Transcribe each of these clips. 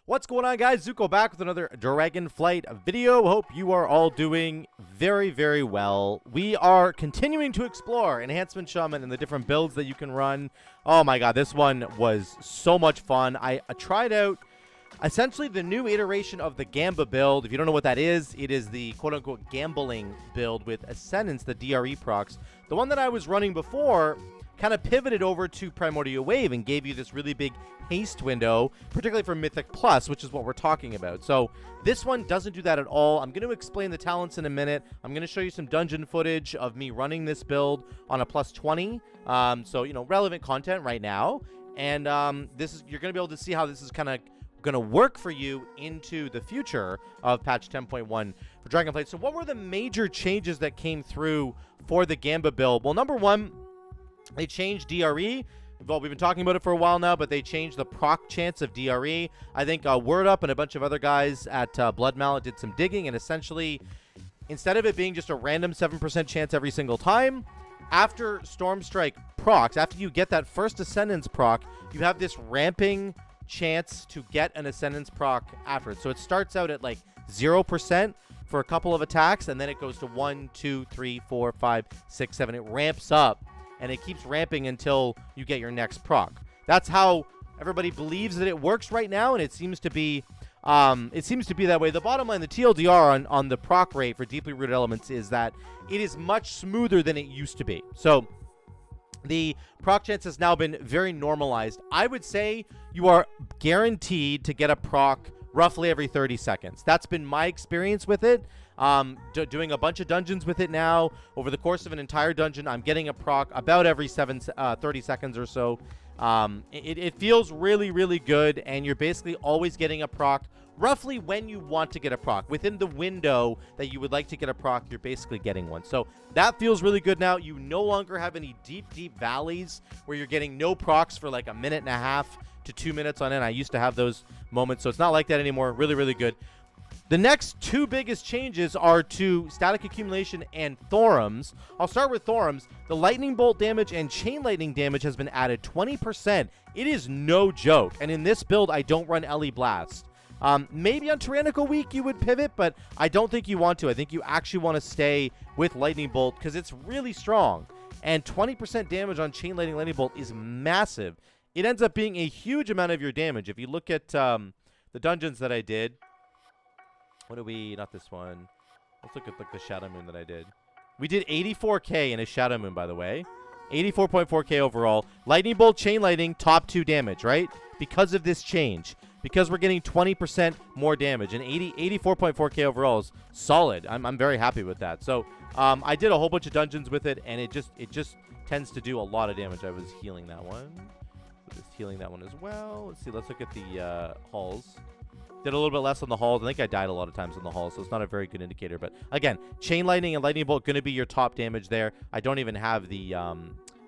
What's going on, guys? Zuko back with another Dragonflight video. Hope you are all doing very, very well. We are continuing to explore Enhancement Shaman and the different builds that you can run. Oh my god, this one was so much fun. I tried out essentially the new iteration of the Gamba build. If you don't know what that is, it is the quote-unquote gambling build with Ascendance, the DRE procs. The one that I was running before kind of pivoted over to Primordial Wave and gave you this really big haste window, particularly for Mythic Plus, which is what we're talking about. So this one doesn't do that at all. I'm going to explain the talents in a minute. I'm going to show you some dungeon footage of me running this build on a plus 20. So, you know, relevant content right now. And you're going to be able to see how this is kind of going to work for you into the future of patch 10.1 for Dragonflight. So what were the major changes that came through for the Gamba build? Well, number one, they changed DRE. Well, we've been talking about it for a while now, but they changed the proc chance of DRE. I think Word Up and a bunch of other guys at Blood Mallet did some digging, and essentially, instead of it being just a random 7% chance every single time, after Storm Strike procs, after you get that first Ascendance proc, you have this ramping chance to get an Ascendance proc after it. So it starts out at like 0% for a couple of attacks, and then it goes to 1, 2, 3, 4, 5, 6, 7. It ramps up. And it keeps ramping until you get your next proc. That's how everybody believes that it works right now, and it seems to be that way. The bottom line, the TLDR on the proc rate for deeply rooted elements is that it is much smoother than it used to be. So the proc chance has now been very normalized. I would say you are guaranteed to get a proc roughly every 30 seconds. That's been my experience with it. Doing a bunch of dungeons with it now. Over the course of an entire dungeon, I'm getting a proc about every 30 seconds or so. It feels really, really good, and you're basically always getting a proc roughly when you want to get a proc. Within the window that you would like to get a proc, you're basically getting one. So that feels really good now. You no longer have any deep, deep valleys where you're getting no procs for like a minute and a half to 2 minutes on end. I used to have those moments, so it's not like that anymore. Really, really good. The next two biggest changes are to Static Accumulation and Thorums. I'll start with Thorums. The Lightning Bolt damage and Chain Lightning damage has been added 20%. It is no joke. And in this build, I don't run Ellie Blast. Maybe on Tyrannical Week you would pivot, but I don't think you want to. I think you actually want to stay with Lightning Bolt because it's really strong. And 20% damage on Chain Lightning Bolt is massive. It ends up being a huge amount of your damage. If you look at the dungeons that I did, what do we, not this one. Let's look at like the Shadow Moon that I did. We did 84k in a Shadow Moon, by the way. 84.4k overall. Lightning Bolt, Chain Lightning, top 2 damage, right? Because of this change. Because we're getting 20% more damage. And 84.4k overall is solid. I'm very happy with that. So I did a whole bunch of dungeons with it, and it just tends to do a lot of damage. I was healing that one. Just healing that one as well. Let's see. Let's look at the halls. Did a little bit less on the halls. I think I died a lot of times on the halls, so it's not a very good indicator. But again, Chain Lightning and Lightning Bolt going to be your top damage there. I don't even have the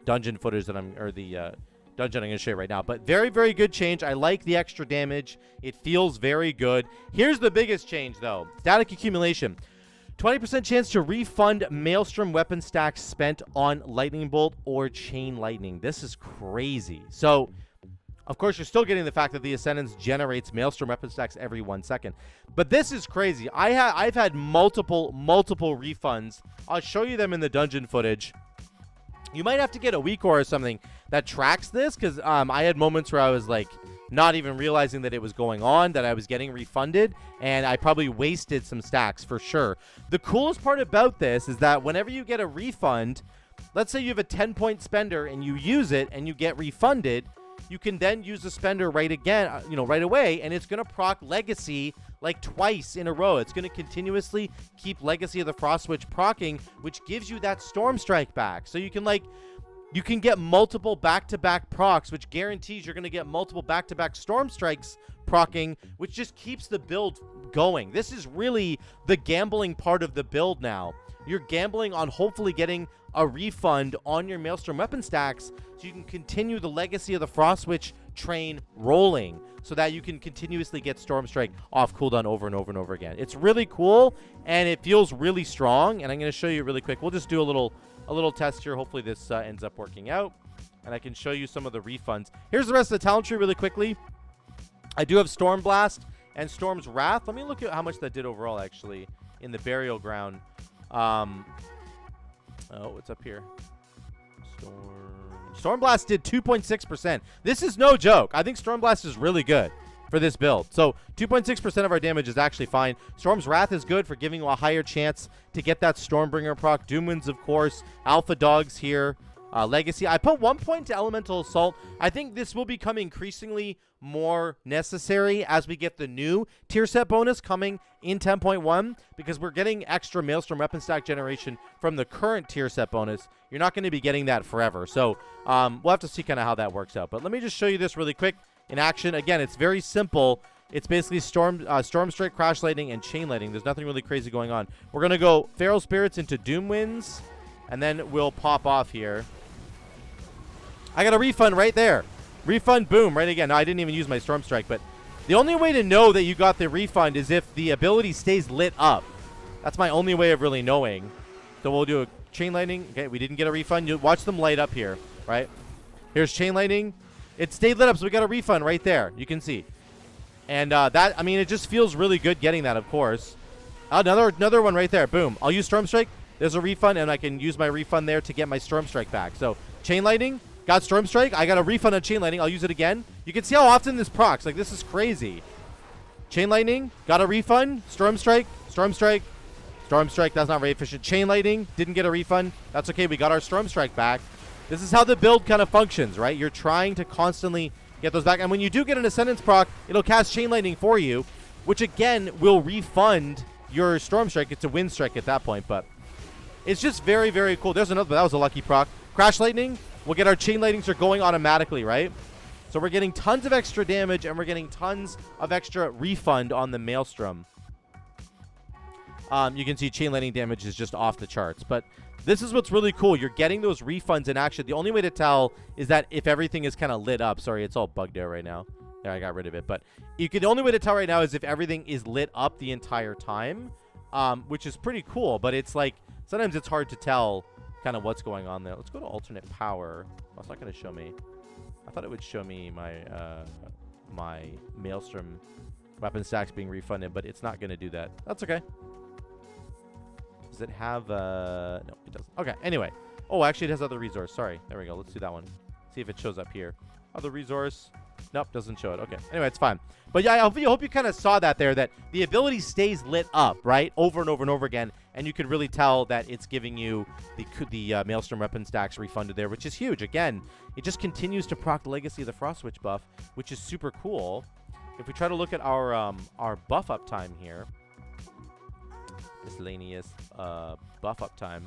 dungeon footage that dungeon I'm going to show you right now. But very, very good change. I like the extra damage. It feels very good. Here's the biggest change, though. Static Accumulation. 20% chance to refund Maelstrom weapon stacks spent on Lightning Bolt or Chain Lightning. This is crazy. So, of course, you're still getting the fact that the Ascendance generates Maelstrom weapon stacks every 1 second. But this is crazy. I've had multiple refunds. I'll show you them in the dungeon footage. You might have to get a week or something that tracks this, because I had moments where I was like not even realizing that it was going on, that I was getting refunded, and I probably wasted some stacks for sure. The coolest part about this is that whenever you get a refund, let's say you have a 10-point spender and you use it and you get refunded, you can then use the spender right away, and it's going to proc Legacy like twice in a row. It's going to continuously keep Legacy of the Frost Witch procking, which gives you that Storm Strike back. So you can get multiple back-to-back procs, which guarantees you're going to get multiple back-to-back Storm Strikes procking, which just keeps the build going. This is really the gambling part of the build now. You're gambling on hopefully getting a refund on your Maelstrom weapon stacks so you can continue the Legacy of the Frost Witch train rolling so that you can continuously get Storm Strike off cooldown over and over and over again. It's really cool, and it feels really strong, and I'm going to show you really quick. We'll just do a little test here. Hopefully this ends up working out, and I can show you some of the refunds. Here's the rest of the talent tree really quickly. I do have Storm Blast and Storm's Wrath. Let me look at how much that did overall, actually, in the Burial Ground. Oh, what's up here? Storm Blast did 2.6%. This is no joke. I think Storm Blast is really good for this build. So 2.6% of our damage is actually fine. Storm's Wrath is good for giving you a higher chance to get that Stormbringer proc. Doomwinds, of course. Alpha Dogs here. Legacy. I put 1 point to Elemental Assault. I think this will become increasingly more necessary as we get the new tier set bonus coming in 10.1, because we're getting extra Maelstrom weapon stack generation from the current tier set bonus. You're not going to be getting that forever. So we'll have to see kind of how that works out. But let me just show you this really quick in action. Again, it's very simple. It's basically Storm Strike, Crash Lightning, and Chain Lightning. There's nothing really crazy going on. We're going to go Feral Spirits into Doomwinds, and then we'll pop off here. I got a refund right there. Refund, boom, right again. No, I didn't even use my Storm Strike, but the only way to know that you got the refund is if the ability stays lit up. That's my only way of really knowing. So we'll do a Chain Lightning. Okay, we didn't get a refund. You watch them light up here, right? Here's Chain Lightning. It stayed lit up, so we got a refund right there. You can see. And that, I mean, it just feels really good getting that, of course. Another one right there. Boom. I'll use Storm Strike. There's a refund, and I can use my refund there to get my Storm Strike back. So Chain Lightning. Got Storm Strike. I got a refund on Chain Lightning. I'll use it again. You can see how often this procs. Like, this is crazy. Chain Lightning. Got a refund. Storm Strike. Storm Strike. Storm Strike. That's not very efficient. Chain Lightning. Didn't get a refund. That's okay. We got our Storm Strike back. This is how the build kind of functions, right? You're trying to constantly get those back. And when you do get an Ascendance proc, it'll cast Chain Lightning for you, which, again, will refund your Storm Strike. It's a Wind Strike at that point, but it's just very, very cool. There's another, but that was a lucky proc. Crash Lightning. We'll get our Chain Lightnings are going automatically, right? So we're getting tons of extra damage, and we're getting tons of extra refund on the Maelstrom. You can see Chain Lightning damage is just off the charts. But this is what's really cool. You're getting those refunds in action. The only way to tell is that if everything is kind of lit up. Sorry, it's all bugged out right now. There, I got rid of it. But the only way to tell right now is if everything is lit up the entire time, which is pretty cool. But it's like, sometimes it's hard to tell kind of what's going on there. Let's go to alternate power. Oh, it's not going to show me. I thought it would show me my my Maelstrom weapon stacks being refunded, but it's not going to do that. That's okay. Does it have no, it doesn't. Okay, anyway. Oh, actually it has other resource. Sorry. There we go. Let's do that one. See if it shows up here. Other resource. Nope, doesn't show it. Okay. Anyway, it's fine. But yeah, I hope you kind of saw that there, that the ability stays lit up, right? Over and over and over again. And you can really tell that it's giving you the Maelstrom weapon stacks refunded there, which is huge. Again, it just continues to proc the Legacy of the Frost Witch buff, which is super cool. If we try to look at our buff uptime here, miscellaneous buff uptime,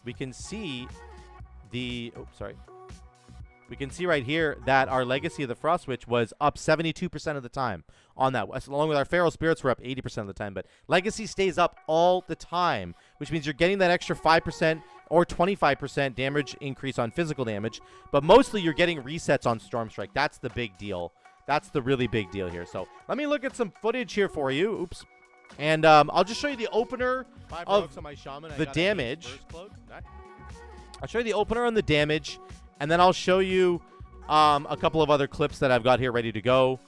we can see the... Oh, sorry. We can see right here that our Legacy of the Frost Witch was up 72% of the time on that. Along with our Feral Spirits, we're up 80% of the time. But Legacy stays up all the time, which means you're getting that extra 5% or 25% damage increase on physical damage. But mostly you're getting resets on Storm Strike. That's the big deal. That's the really big deal here. So let me look at some footage here for you. Oops. And I'll just show you the opener of the damage. I'll show you the opener on the damage. And then I'll show you a couple of other clips that I've got here ready to go.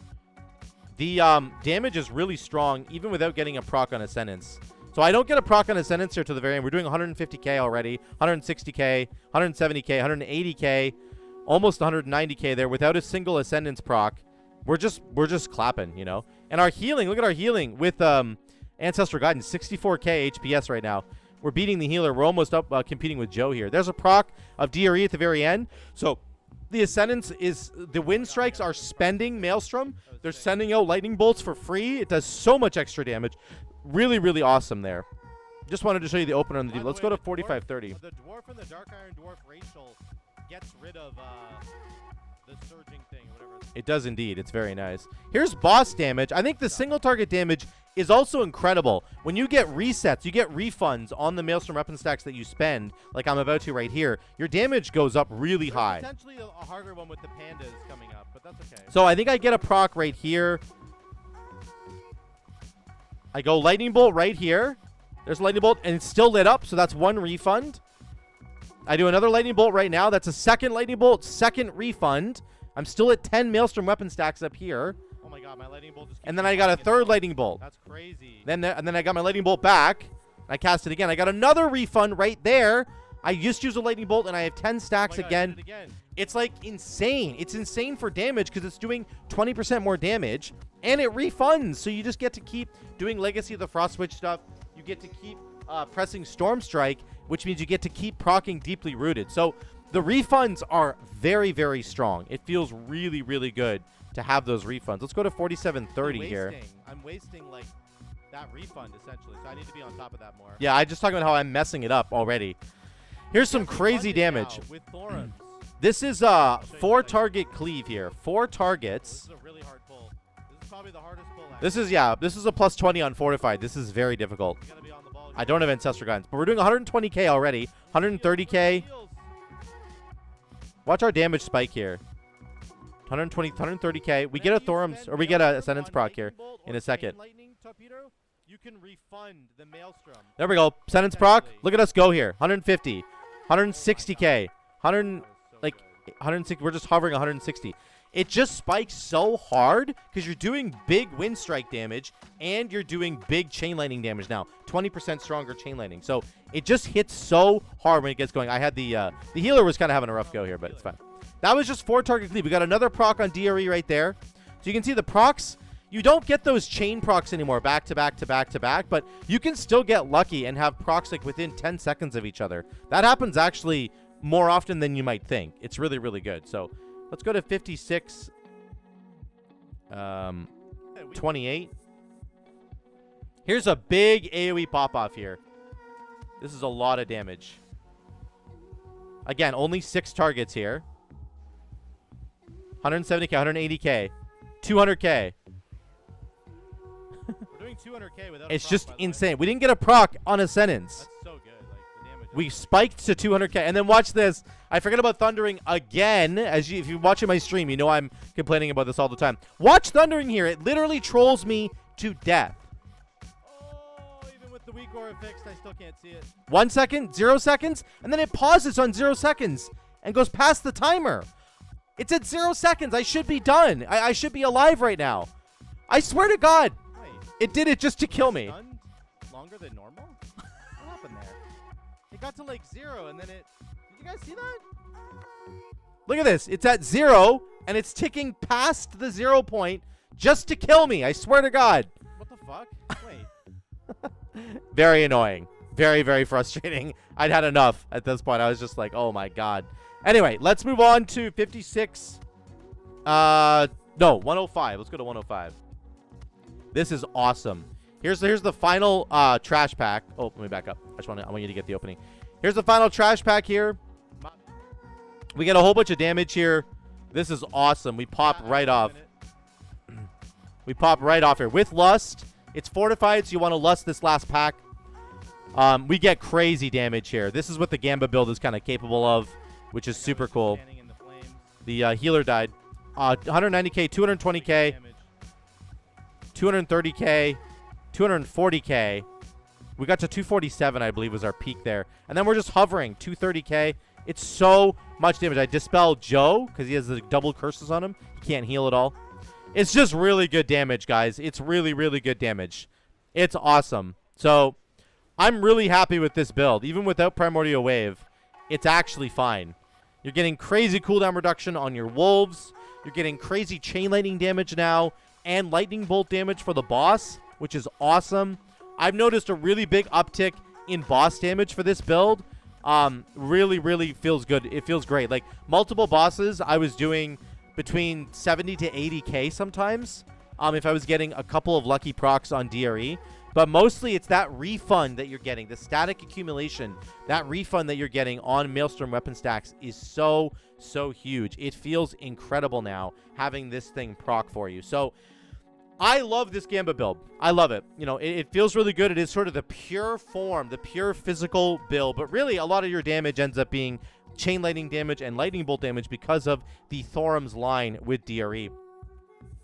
The damage is really strong, even without getting a proc on Ascendance. So I don't get a proc on Ascendance here to the very end. We're doing 150k already, 160k, 170k, 180k, almost 190k there without a single Ascendance proc. We're just clapping, you know. And our healing, look at our healing with Ancestral Guidance, 64k HPS right now. We're beating the healer. We're almost up competing with Joe here. There's a proc of DRE at the very end. So the Ascendance is... The Wind Strikes are spending Maelstrom. They're sending out Lightning Bolts for free. It does so much extra damage. Really, really awesome there. Just wanted to show you the opener on the deal. Let's go to 4530. The Dwarf and the Dark Iron Dwarf racial gets rid of the surging thing, whatever. It does indeed. It's very nice. Here's boss damage. I think the single target damage is also incredible. When you get resets, you get refunds on the Maelstrom weapon stacks that you spend, like I'm about to right here, your damage goes up really high. Potentially a harder one with the pandas coming up, but that's okay. So I think I get a proc right here. I go Lightning Bolt right here. There's Lightning Bolt, and it's still lit up, so that's one refund. I do another Lightning Bolt right now. That's a second Lightning Bolt, second refund. I'm still at 10 Maelstrom weapon stacks up here. Oh my god. god, my lightning bolt just keeps And then I got a refunding third itself. lightning bolt. That's crazy. And then I got my lightning bolt back. I cast it again. I got another refund right there. I just used a lightning bolt, and I have 10 stacks oh my God, again. I did it again. It's like insane. It's insane for damage because it's doing 20% more damage, and it refunds. So you just get to keep doing Legacy of the Frost Switch stuff. You get to keep pressing Storm Strike, which means you get to keep proccing Deeply Rooted. So the refunds are very, very strong. It feels really, really good to have those refunds. Let's go to 4730 here. I'm wasting like that refund essentially, so I need to be on top of that more. Yeah, I just talking about how I'm messing it up already. Here's some crazy damage. With Thorums. This is a 4-target cleave here. 4 targets. This is a really hard pull. This is probably the hardest pull. This is a plus 20 on Fortified. This is very difficult. You gotta be on the ball. I don't have Ancestral Guidance, but we're doing 120k already. 130k. Watch our damage spike here. 120, 130k. We get a Thorums, or we get a Ascendance proc here in a second. You can refund the Maelstrom. There we go. Ascendance proc. Look at us go here. 150, 160k, 160. We're just hovering 160. It just spikes so hard because you're doing big wind strike damage and you're doing big chain lightning damage now. 20% stronger chain lightning. So it just hits so hard when it gets going. I had the healer was kind of having a rough go here, but it's fine. That was just 4-target cleave. We got another proc on DRE right there. So you can see the procs. You don't get those chain procs anymore, back to back to back to back, but you can still get lucky and have procs like within 10 seconds of each other. That happens actually more often than you might think. It's really, really good. So let's go to 56, 28. Here's a big AoE pop-off here. This is a lot of damage. Again, only 6 targets here. 170k, 180k, 200k. We're doing 200k without It's a proc, just by the way. insane. We didn't get a proc on Ascendance. That's so good. Like the damage. We spiked to 200k. And then watch this. I forget about Thundering again. If you're watching my stream, you know I'm complaining about this all the time. Watch Thundering here. It literally trolls me to death. Oh, even with the weak aura fixed, I still can't see it. 1 second, 0 seconds, and then it pauses on 0 seconds and goes past the timer. It's at 0 seconds. I should be done. I should be alive right now. I swear to God. Wait, It did it just to kill me. stunned longer than normal? What happened there? It got to like 0 and then it. Did you guys see that? Look at this. It's at 0, and it's ticking past the 0 point just to kill me. I swear to God. What the fuck? Wait. Very annoying. Very, very frustrating. I'd had enough at this point. I was just like, oh my God. Anyway, let's move on to 56. No, 105. Let's go to 105. This is awesome. Here's the final trash pack. Oh, let me back up. I want you to get the opening. Here's the final trash pack here. We get a whole bunch of damage here. This is awesome. We pop right off. We pop right off here. With Lust, it's fortified, so you want to Lust this last pack. We get crazy damage here. This is what the Gamba build is kind of capable of, which is super cool. The healer died. 190k, 220k, 230k, 240k. We got to 247, I believe, was our peak there. And then we're just hovering, 230k. It's so much damage. I dispel Joe because he has the double curses on him. He can't heal at all. It's just really good damage, guys. It's really, really good damage. It's awesome. So I'm really happy with this build. Even without Primordial Wave, it's actually fine. You're getting crazy cooldown reduction on your wolves. You're getting crazy chain lightning damage now and lightning bolt damage for the boss, which is awesome. I've noticed a really big uptick in boss damage for this build. Really, really feels good. It feels great. Like multiple bosses, I was doing between 70 to 80k sometimes. If I was getting a couple of lucky procs on DRE. But mostly it's that refund that you're getting, the static accumulation. That refund that you're getting on Maelstrom weapon stacks is so, so huge. It feels incredible now having this thing proc for you. So I love this Gamba build. I love it. You know, it feels really good. It is sort of the pure form, the pure physical build. But really, a lot of your damage ends up being chain lightning damage and lightning bolt damage because of the Thorum's line with DRE.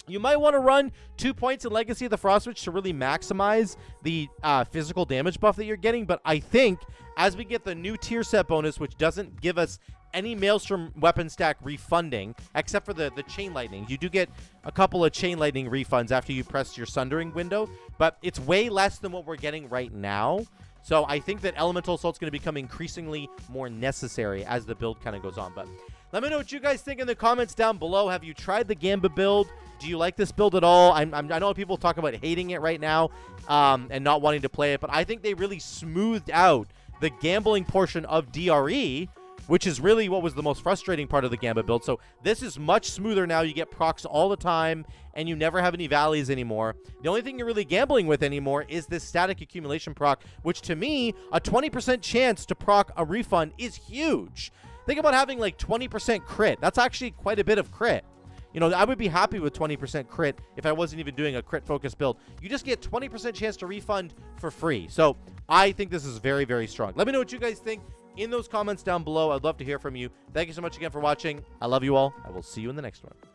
You might want to run 2 points in Legacy of the Frost Switch to really maximize the physical damage buff that you're getting. But I think as we get the new tier set bonus, which doesn't give us any Maelstrom weapon stack refunding, except for the chain lightning. You do get a couple of chain lightning refunds after you press your sundering window, but it's way less than what we're getting right now. So I think that Elemental Assault's going to become increasingly more necessary as the build kind of goes on. But let me know what you guys think in the comments down below. Have you tried the Gamba build? Do you like this build at all? I know people talk about hating it right now and not wanting to play it, but I think they really smoothed out the gambling portion of DRE, which is really what was the most frustrating part of the Gamba build. So this is much smoother now. You get procs all the time, and you never have any valleys anymore. The only thing you're really gambling with anymore is this Static Accumulation proc, which to me, a 20% chance to proc a refund is huge. Think about having like 20% crit. That's actually quite a bit of crit. You know, I would be happy with 20% crit if I wasn't even doing a crit-focused build. You just get 20% chance to refund for free. So I think this is very, very strong. Let me know what you guys think in those comments down below. I'd love to hear from you. Thank you so much again for watching. I love you all. I will see you in the next one.